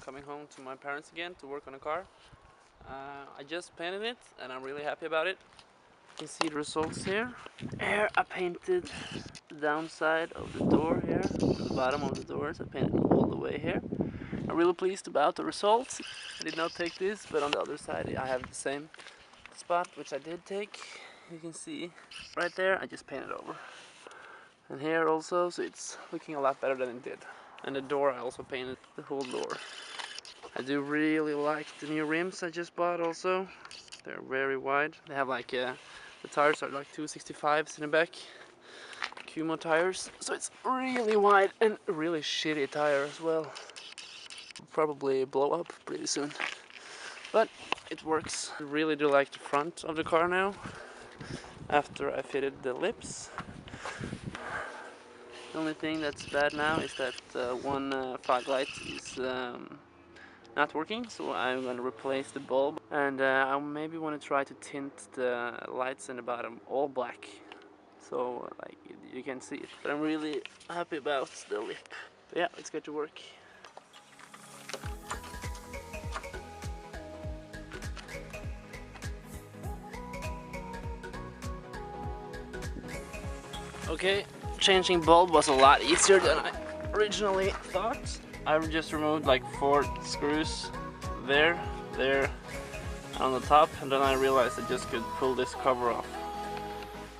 coming home to my parents again to work on a car. I just painted it and I'm really happy about it. You can see the results here. Here I painted the downside of the door here, the bottom of the doors. I painted all the way here. I'm really pleased about the results. I did not take this, but on the other side I have the same spot which I did take. You can see right there I just painted over. And here also, so it's looking a lot better than it did. And the door I also painted the whole door. I do really like the new rims I just bought also. They're very wide. They have like, the tires are like 265s in the back. Kumo tires. So it's really wide and really shitty tire as well. Probably blow up pretty soon. But it works. I really do like the front of the car now. After I fitted the lips. The only thing that's bad now is that one fog light is not working, so I'm going to replace the bulb. And I maybe want to try to tint the lights in the bottom all black, so like you can see it. But I'm really happy about the lip. But yeah, let's get to work. Okay, changing bulb was a lot easier than I originally thought. I just removed like 4 screws there, on the top, and then I realized I just could pull this cover off.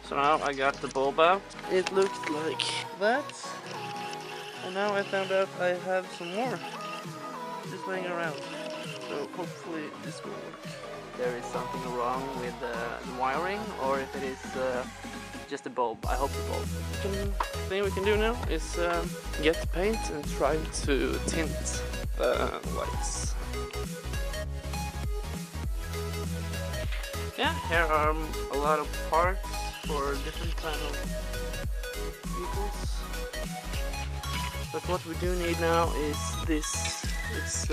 So now I got the bulb out. It looked like that, and now I found out I have some more just laying around. So hopefully this will work. There is something wrong with the wiring, or if it is just a bulb. I hope the bulb. The thing we can do now is get the paint and try to tint the lights. Yeah, here are a lot of parts for different kind of vehicles. But what we do need now is this. It's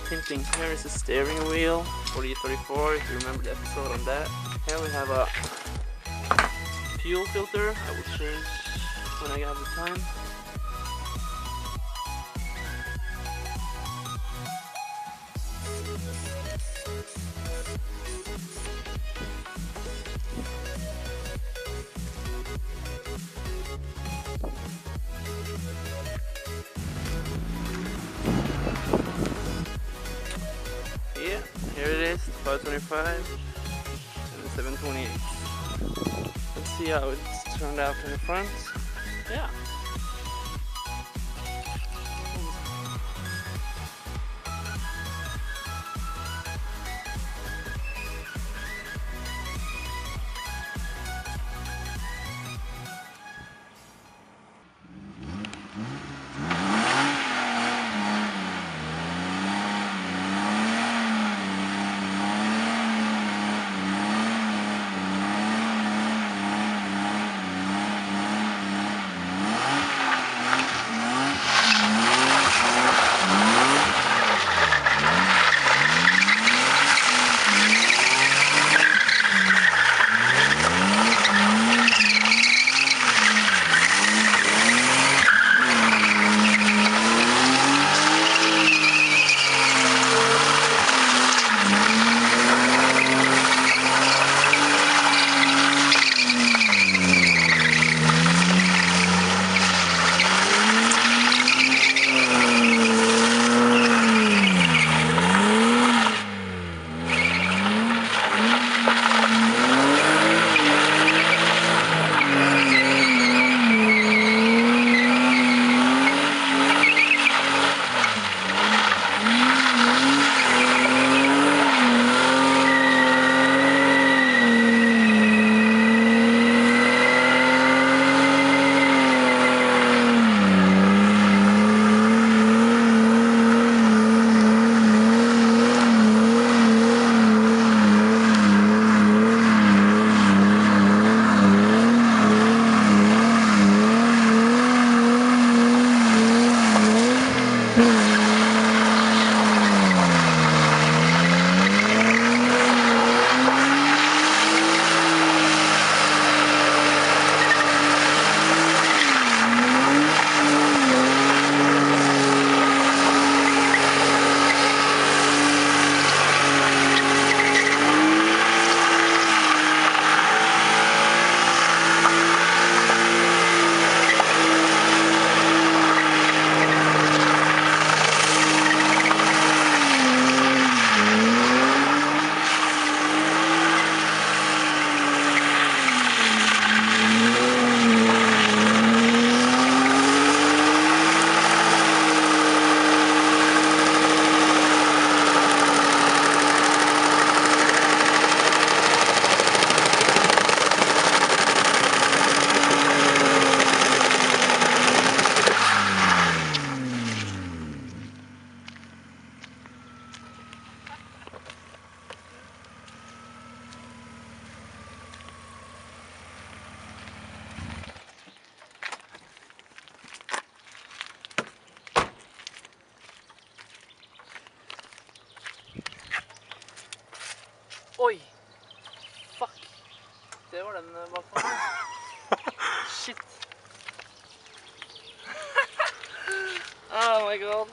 tinting. Here is a steering wheel for the E34, if you remember the episode on that. Here we have a fuel filter. I will change when I have the time. Yeah, here it is, 525 and the 728. Let's see how it's turned out in the front. Yeah. Oi! Fuck! Det var den bakpå. Shit! Oh my god!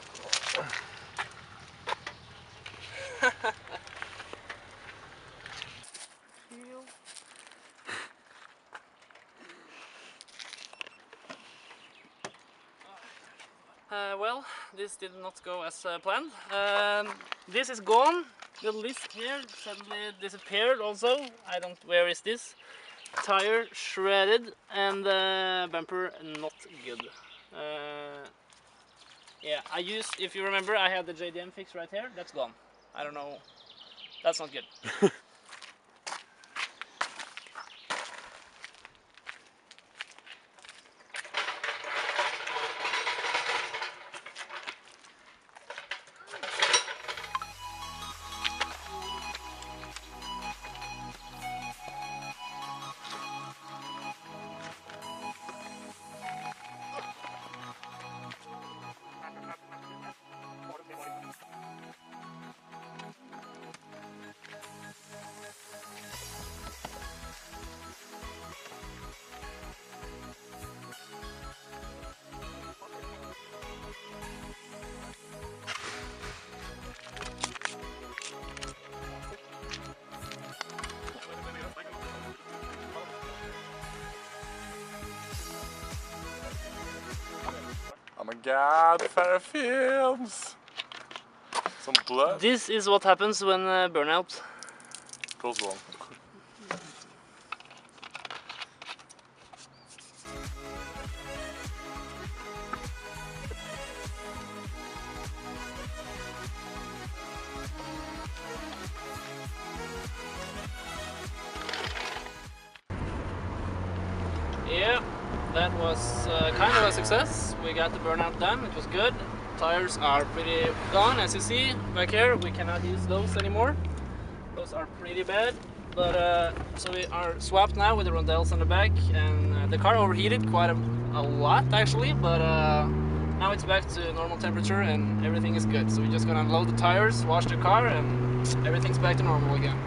Well, this did not go as planned. This is gone. The list here suddenly disappeared also. I don't... Where is this? Tire shredded and bumper not good. Yeah, I used... If you remember, I had the JDM fix right here. That's gone. I don't know. That's not good. Oh my god, Fairfields! Some blood. This is what happens when burnout goes wrong. Yeah, that was kind of a success. We got the burnout done, it was good. Tires are pretty gone, as you see back here. We cannot use those anymore. Those are pretty bad. But so we are swapped now with the rondelles on the back, and the car overheated quite a lot actually, but now it's back to normal temperature and everything is good. So we're just gonna unload the tires, wash the car, and everything's back to normal again.